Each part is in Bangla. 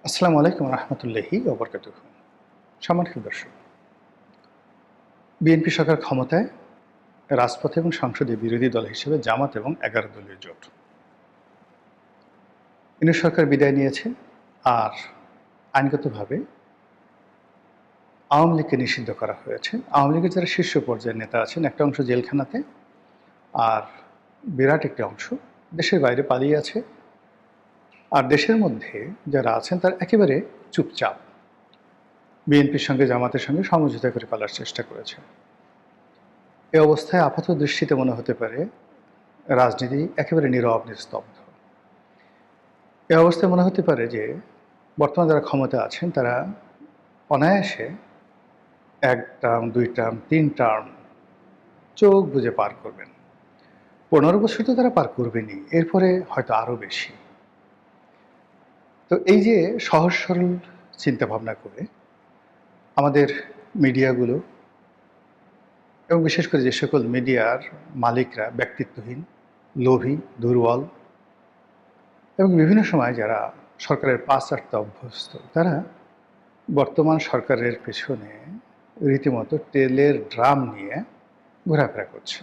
আসসালামু আলাইকুম রহমতুল্লাহি ওবরকাতুহ। সম্মানিত দর্শক, বিএনপি সরকার ক্ষমতায়, রাজপথে এবং সংসদে বিরোধী দল হিসেবে জামাত এবং ১১ দলীয় জোট। ইউনূস সরকার বিদায় নিয়েছে, আর আইনগতভাবে আওয়ামী লীগকে নিষিদ্ধ করা হয়েছে। আওয়ামী লীগের যারা শীর্ষ পর্যায়ের নেতা আছেন, একটা অংশ জেলখানাতে, আর বিরাট একটি অংশ দেশের বাইরে পালিয়ে আছে। আর দেশের মধ্যে যারা আছেন তারা একেবারে চুপচাপ, বিএনপির সঙ্গে জামাতের সঙ্গে সমঝোতা করে পালার চেষ্টা করেছে। এ অবস্থায় আপাত দৃষ্টিতে মনে হতে পারে রাজনীতি একেবারে নীরব নিস্তব্ধ। এ অবস্থায় মনে হতে পারে যে বর্তমানে যারা ক্ষমতা আছেন তারা অনায়াসে ১ টার্ম, ২ টার্ম, ৩ টার্ম চোখ বুজে পার করবেন। ১৫ বছর তো তারা পার করবেনই, এরপরে হয়তো আরও বেশি। তো এই যে সহজ সরল চিন্তাভাবনা করে আমাদের মিডিয়াগুলো, এবং বিশেষ করে যে সকল মিডিয়ার মালিকরা ব্যক্তিত্বহীন, লোভী, দুর্বল, এবং বিভিন্ন সময় যারা সরকারের পাশ চাটতে অভ্যস্ত, তারা বর্তমান সরকারের পেছনে রীতিমতো তেলের ড্রাম নিয়ে ঘোরাফেরা করছে।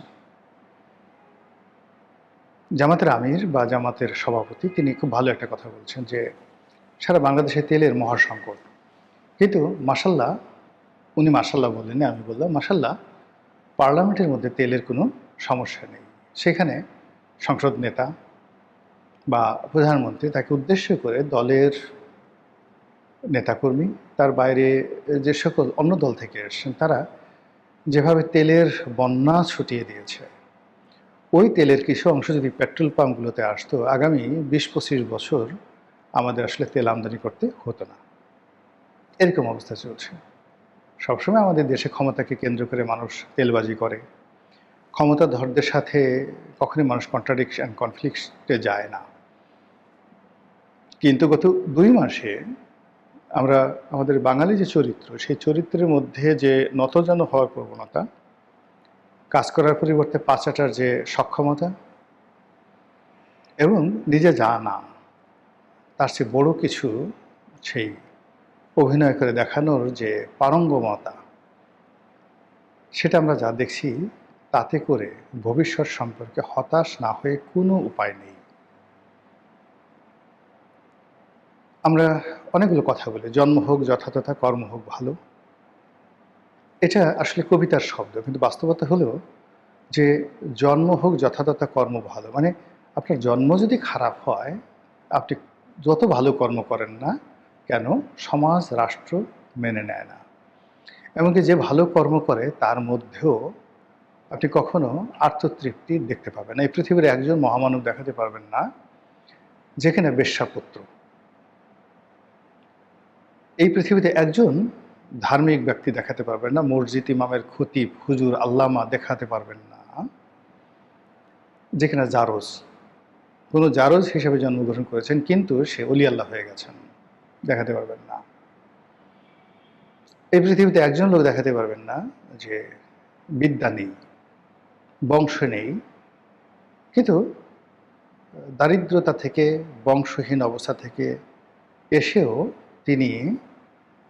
জামাতের আমির বা জামাতের সভাপতি তিনি খুব ভালো একটা কথা বলছেন যে সারা বাংলাদেশে তেলের মহাসংকট। কিন্তু মাশাল্লাহ, উনি মাশাল্লাহ বললেন, আমি বললাম মাশাল্লাহ, পার্লামেন্টের মধ্যে তেলের কোনো সমস্যা নেই। সেখানে সংসদ নেতা বা প্রধানমন্ত্রী তাকে উদ্দেশ্য করে দলের নেতাকর্মী, তার বাইরে যে সকল অন্য দল থেকে এসেছেন, তারা যেভাবে তেলের বন্যা ছুটিয়ে দিয়েছে, ওই তেলের কিছু অংশ যদি পেট্রোল পাম্পগুলোতে আসতো, আগামী ২০-২৫ বছর আমাদের আসলে তেল আমদানি করতে হতো না। এরকম অবস্থা চলছে। সবসময় আমাদের দেশে ক্ষমতাকে কেন্দ্র করে মানুষ তেলবাজি করে। ক্ষমতাধরদের সাথে কখনোই মানুষ কন্ট্রাডিকশন, কনফ্লিক্টে যায় না। কিন্তু গত ২ মাসে আমরা আমাদের বাঙালি যে চরিত্র, সেই চরিত্রের মধ্যে যে নতজানু হওয়ার প্রবণতা, কাজ করার পরিবর্তে পা চাটার যে সক্ষমতা, এবং নিজে জানা তার চেয়ে বড় কিছু, সেই অভিনয় করে দেখানোর যে পারঙ্গমতা, সেটা আমরা যা দেখছি, তাতে করে ভবিষ্যৎ সম্পর্কে হতাশ না হয়ে কোনো উপায় নেই। আমরা অনেকগুলো কথা বলি, জন্ম হোক যথাতথা, কর্ম হোক ভালো। এটা আসলে কবিতার শব্দ, কিন্তু বাস্তবতা হলো যে জন্ম হোক যথাযথ, কর্ম ভালো। মানে আপনার জন্ম যদি খারাপ হয়, আপনি যত ভালো কর্ম করেন না কেন, সমাজ রাষ্ট্র মেনে নেয় না। এমনকি যে ভালো কর্ম করে তার মধ্যেও আপনি কখনো আত্মতৃপ্তি দেখতে পাবেন না। এই পৃথিবীর একজন মহামানব দেখাতে পারবেন না যেখানে বেশ্যাপুত্র। এই পৃথিবীতে একজন ধার্মিক ব্যক্তি দেখাতে পারবেন না, মসজিদ ইমামের খতিব, হুজুর, আল্লামা দেখাতে পারবেন না যেখানে জারজ, কোনো জারজ হিসেবে জন্মগ্রহণ করেছেন কিন্তু সে অলি আল্লাহ হয়ে গেছেন, দেখাতে পারবেন না। এই পৃথিবীতে একজন লোক দেখাতে পারবেন না যে বিদ্যা নেই, বংশ নেই, কিন্তু দারিদ্রতা থেকে, বংশহীন অবস্থা থেকে এসেও তিনি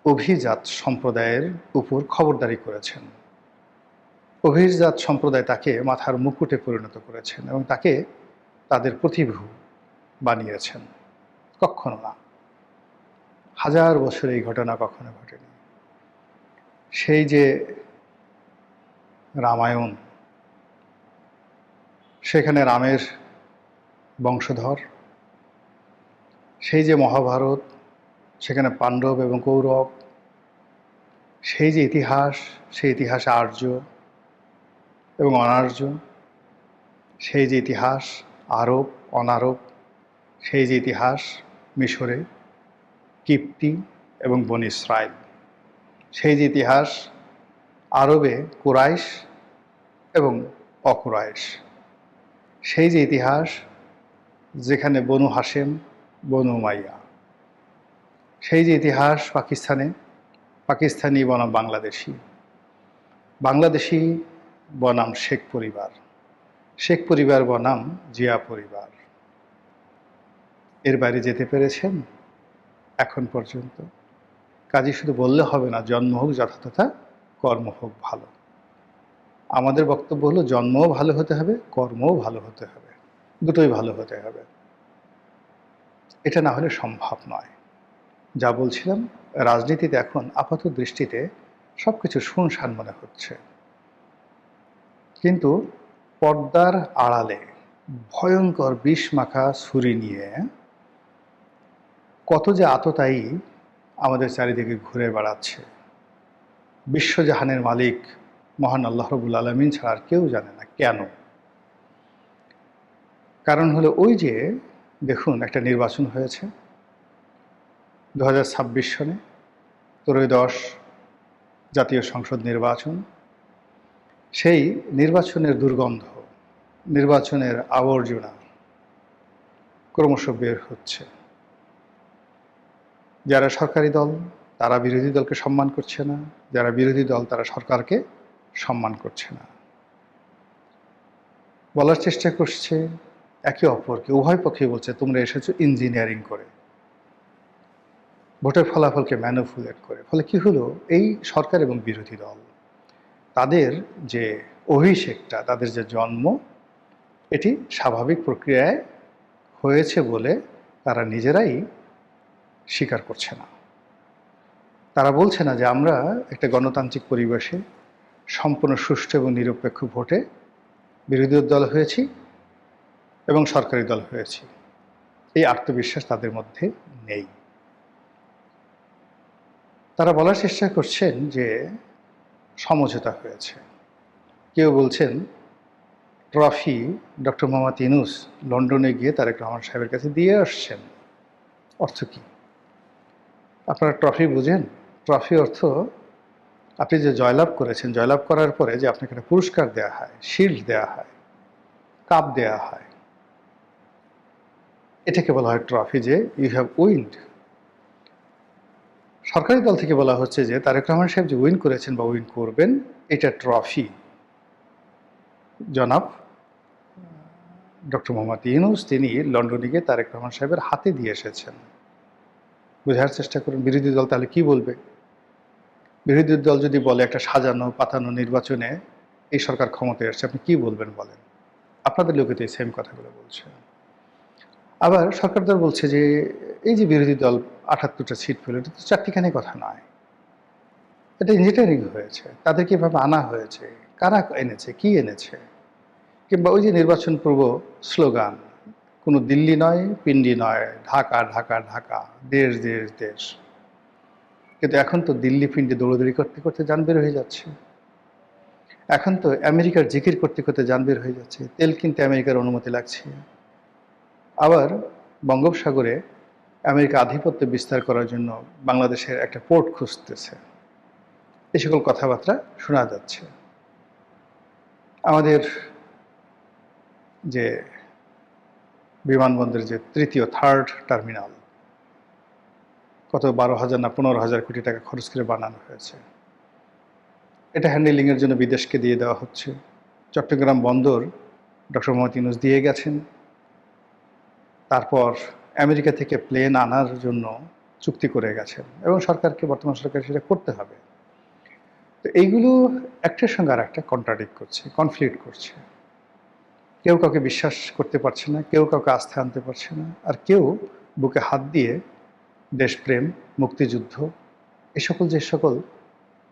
অভিজাত সম্প্রদায়ের উপর খবরদারি করেছেন। অভিজাত সম্প্রদায় তাকে মাথার মুকুটে পরিণত করেছেন এবং তাকে তাদের প্রতিভু বানিয়েছেন। কখনো না, ১০০০ বছর এই ঘটনা কখনো ঘটেনি। সেই যে রামায়ণ, সেখানে রামের বংশধর, সেই যে মহাভারত, সেখানে পাণ্ডব এবং কৌরব, সেই যে ইতিহাস, সেই ইতিহাসে আর্য এবং অনার্য, সেই যে ইতিহাস আরব, অনারব, সেই যে ইতিহাস মিশরে, কিপ্তি এবং বনী ইসরাইল, সেই যে ইতিহাস আরবে কুরাইশ এবং অকুরাইশ, সেই যে ইতিহাস যেখানে বনু হাশেম, বনু উমাইয়া, সেই যে ইতিহাস পাকিস্তানে, পাকিস্তানি বনাম বাংলাদেশি, বাংলাদেশি বনাম শেখ পরিবার, শেখ পরিবার বনাম জিয়া পরিবার। এর বাইরে যেতে পেরেছেন? এখন পর্যন্ত। কাজে শুধু বললে হবে না জন্ম হোক যথাযথা, কর্ম হোক ভালো। আমাদের বক্তব্য হলো জন্মও ভালো হতে হবে, কর্মও ভালো হতে হবে, দুটোই ভালো হতে হবে। এটা না হলে সম্ভব নয়। যা বলছিলাম, রাজনীতিতে এখন আপাত দৃষ্টিতে সবকিছু শুনশান মনে হচ্ছে, কিন্তু পর্দার আড়ালে ভয়ঙ্কর বিষ মাখা ছুরি নিয়ে কত যে আততায়ী আমাদের চারিদিকে ঘুরে বেড়াচ্ছে। বিশ্বজাহানের মালিক মহান আল্লাহ রাব্বুল আলামিন ছাড়া আর কেউ জানে না কেন। কারণ হলো ওই যে দেখুন, একটা নির্বাচন হয়েছে 2026 সনে, ত্রয়োদশ জাতীয় সংসদ নির্বাচন। সেই নির্বাচনের দুর্গন্ধ, নির্বাচনের আবর্জনা ক্রমশ বের হচ্ছে। যারা সরকারি দল তারা বিরোধী দলকে সম্মান করছে না, যারা বিরোধী দল তারা সরকারকে সম্মান করছে না। বলার চেষ্টা করছে একে অপরকে, উভয় পক্ষে বলছে তোমরা এসেছো ইঞ্জিনিয়ারিং করে, ভোটের ফলাফলকে ম্যানিপুলেট করে। ফলে কি হলো, এই সরকার এবং বিরোধী দল তাদের যে অভিষেকটা, তাদের যে জন্ম, এটি স্বাভাবিক প্রক্রিয়ায় হয়েছে বলে তারা নিজেরাই স্বীকার করছে না। তারা বলছে না যে আমরা একটা গণতান্ত্রিক পরিবেশে সম্পূর্ণ সুষ্ঠু এবং নিরপেক্ষ ভোটে বিরোধী দল হয়েছি এবং সরকারি দল হয়েছি। এই আত্মবিশ্বাস তাদের মধ্যে নেই। তারা বলার চেষ্টা করছেন যে সমঝোতা হয়েছে। কেউ বলছেন ট্রফি ডক্টর মোহাম্মদ ইউনূস লন্ডনে গিয়ে তারেক রহমান সাহেবের কাছে দিয়ে আসছেন। অর্থ কি? আপনারা ট্রফি বুঝেন? ট্রফি অর্থ আপনি যে জয়লাভ করেছেন, জয়লাভ করার পরে যে আপনাকে একটা পুরস্কার দেওয়া হয়, শিল্ড দেওয়া হয়, কাপ দেওয়া হয়, এটাকে বলা হয় ট্রফি, যে ইউ হ্যাভ উইন্ড। সরকারি দল থেকে বলা হচ্ছে যে তারেক রহমান সাহেব যে উইন করেছেন বা উইন করবেন, এটা ট্রফি জনাব ডক্টর মোহাম্মদ ইউনূস তিনি লন্ডনে গিয়ে তারেক রহমান সাহেবের হাতে দিয়ে এসেছেন। বোঝার চেষ্টা করুন বিরোধী দল তাহলে কি বলবে। বিরোধী দল যদি বলে একটা সাজানো পাতানো নির্বাচনে এই সরকার ক্ষমতায় আসছে, আপনি কি বলবেন বলেন? আপনাদের লোকে তো এই সেম কথাগুলো বলছে। আবার সরকার দল বলছে যে এই যে বিরোধী দল ৭৮টা সিট পেল, এটা তো চারটিখানি কথা নয়, এটা ইঞ্জিনিয়ারিং হয়েছে, তাদেরকে এভাবে আনা হয়েছে, কারা এনেছে, কি এনেছে। কিংবা ওই যে নির্বাচন পূর্ব স্লোগান, কোনো দিল্লি নয়, পিন্ডি নয়, ঢাকা ঢাকা ঢাকা, দেশ দেশ দেশ। কিন্তু এখন তো দিল্লি পিন্ডি দৌড়দৌড়ি করতে করতে যান বের হয়ে যাচ্ছে। এখন তো আমেরিকার জিকির করতে করতে যান বের হয়ে যাচ্ছে, তেল কিনতে আমেরিকার অনুমতি লাগছে। আবার বঙ্গোপসাগরে আমেরিকা আধিপত্য বিস্তার করার জন্য বাংলাদেশের একটা পোর্ট খুঁজতেছে। এই সকল কথাবার্তা শোনা যাচ্ছে। আমাদের যে বিমানবন্দরের যে থার্ড টার্মিনাল, কত 12,000 না 15,000 কোটি টাকা খরচ করে বানানো হয়েছে, এটা হ্যান্ডেলিংয়ের জন্য বিদেশকে দিয়ে দেওয়া হচ্ছে। চট্টগ্রাম বন্দর ডক্টর মোহাম্মদ ইউনূস দিয়ে গেছেন। তারপর আমেরিকা থেকে প্লেন আনার জন্য চুক্তি করে গেছেন এবং সরকারকে, বর্তমান সরকার সেটা করতে হবে। তো এইগুলো একটার সঙ্গে আর একটা কন্ট্রাডিক্ট করছে, কনফ্লিক্ট করছে। কেউ কাউকে বিশ্বাস করতে পারছে না, কেউ কাউকে আস্থা আনতে পারছে না, আর কেউ বুকে হাত দিয়ে দেশপ্রেম, মুক্তিযুদ্ধ, এই সকল যে সকল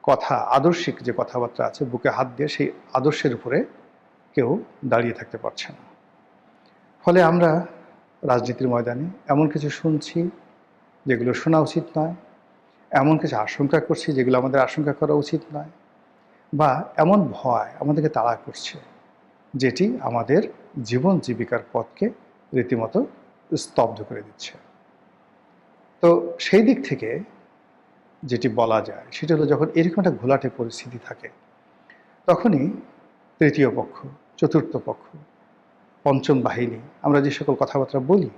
কথা, আদর্শিক যে কথাবার্তা আছে, বুকে হাত দিয়ে সেই আদর্শের উপরে কেউ দাঁড়িয়ে থাকতে পারছে না। ফলে আমরা রাজনীতির ময়দানে এমন কিছু শুনছি যেগুলো শোনা উচিত নয়, এমন কিছু আশঙ্কা করছি যেগুলো আমাদের আশঙ্কা করা উচিত নয়, বা এমন ভয় আমাদেরকে তাড়া করছে যেটি আমাদের জীবন জীবিকার পথকে রীতিমতো স্তব্ধ করে দিচ্ছে। তো সেই দিক থেকে যেটি বলা যায় সেটা হলো, যখন এরকম একটা ঘোলাটে পরিস্থিতি থাকে, তখনই তৃতীয় পক্ষ, চতুর্থ পক্ষ, পঞ্চম বাহিনী, আমরা যে সকল কথাবার্তা বলি,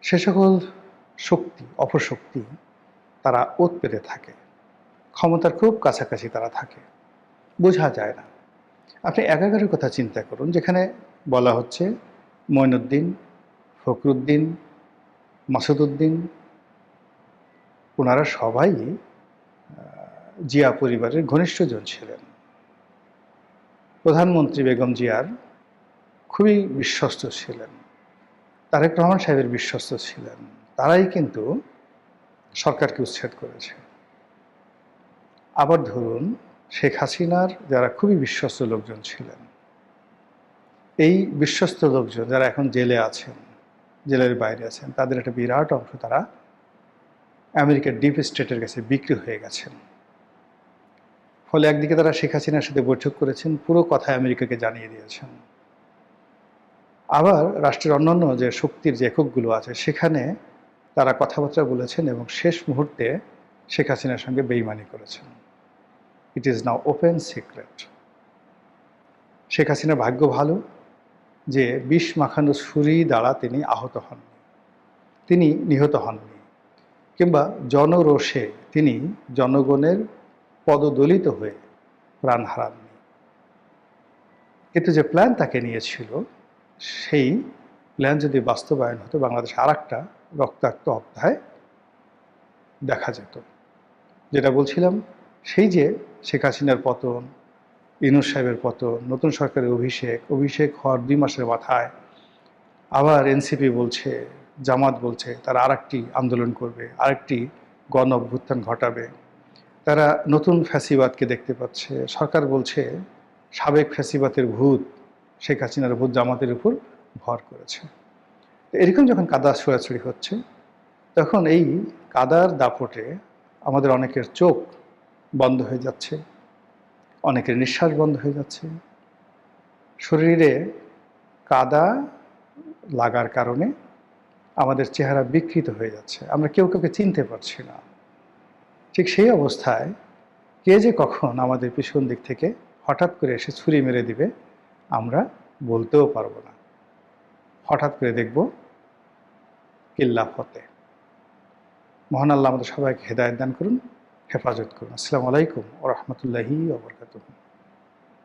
সে সকল শক্তি, অপশক্তি তারা ওত পেতে থাকে, ক্ষমতার খুব কাছাকাছি তারা থাকে, বোঝা যায় না। আপনি একাগারের কথা চিন্তা করুন, যেখানে বলা হচ্ছে মঈনুদ্দিন, ফখরুদ্দিন, মাসুদউদ্দিন, ওনারা সবাই জিয়া পরিবারের ঘনিষ্ঠজন ছিলেন। প্রধানমন্ত্রী বেগম জিয়ার খুবই বিশ্বস্ত ছিলেন, তারেক রহমান সাহেবের বিশ্বস্ত ছিলেন। তারাই কিন্তু সরকারকে উচ্ছেদ করেছে। আবার ধরুন, শেখ হাসিনার যারা খুবই বিশ্বস্ত লোকজন ছিলেন, এই বিশ্বস্ত লোকজন যারা এখন জেলে আছেন, জেলের বাইরে আছেন, তাদের একটা বিরাট অংশ তারা আমেরিকার ডিপ স্টেটের কাছে বিক্রি হয়ে গেছেন। ফলে একদিকে তারা শেখ হাসিনার সাথে বৈঠক করেছেন, পুরো কথা আমেরিকাকে জানিয়ে দিয়েছেন। আবার রাষ্ট্রের অন্যান্য যে শক্তির যে এককগুলো আছে সেখানে তারা কথাবার্তা বলেছেন এবং শেষ মুহূর্তে শেখ হাসিনার সঙ্গে বেইমানি করেছেন। It is now open secret. Sheikh হাসিনার ভাগ্য ভালো যে বিষ মাখানো ছুরি দ্বারা তিনি আহত হননি, তিনি নিহত হননি, কিংবা জনরোষে তিনি জনগণের পদদলিত হয়ে প্রাণ হারাননি। কিন্তু যে প্ল্যান তাকে নিয়েছিল, সেই প্ল্যান যদি বাস্তবায়ন হতো, বাংলাদেশে আর একটা রক্তাক্ত অধ্যায় দেখা যেত। যেটা বলছিলাম, সেই যে শেখ হাসিনার পতন, ইউনূস সাহেবের পতন, নতুন সরকারের অভিষেক হওয়ার 2 মাসের মাথায় আবার এনসিপি বলছে, জামাত বলছে তারা আরেকটি আন্দোলন করবে, আরেকটি গণ অভ্যুত্থান ঘটাবে। তারা নতুন ফ্যাসিবাদকে দেখতে পাচ্ছে। সরকার বলছে সাবেক ফ্যাসিবাদের ভূত, শেখ হাসিনার ভূত জামাতের উপর ভর করেছে। এরকম যখন কাদা ছোড়াছুড়ি হচ্ছে, তখন এই কাদার দাপটে আমাদের অনেকের চোখ বন্ধ হয়ে যাচ্ছে, অনেকের নিঃশ্বাস বন্ধ হয়ে যাচ্ছে। শরীরে কাদা লাগার কারণে আমাদের চেহারা বিকৃত হয়ে যাচ্ছে, আমরা কেউ কাউকে চিনতে পারছি না। ঠিক সেই অবস্থায় কে যে কখন আমাদের পিছন দিক থেকে হঠাৎ করে এসে ছুরি মেরে দিবে আমরা বলতেও পারবো না। হঠাৎ করে দেখব কিল্লা ফতে। মহান আল্লাহ আমাদের সবাইকে হেদায়েত দান করুন, হেফাজত করুন। আসসালামু আলাইকুম ওয়া রাহমাতুল্লাহি ওয়া বারাকাতুহু।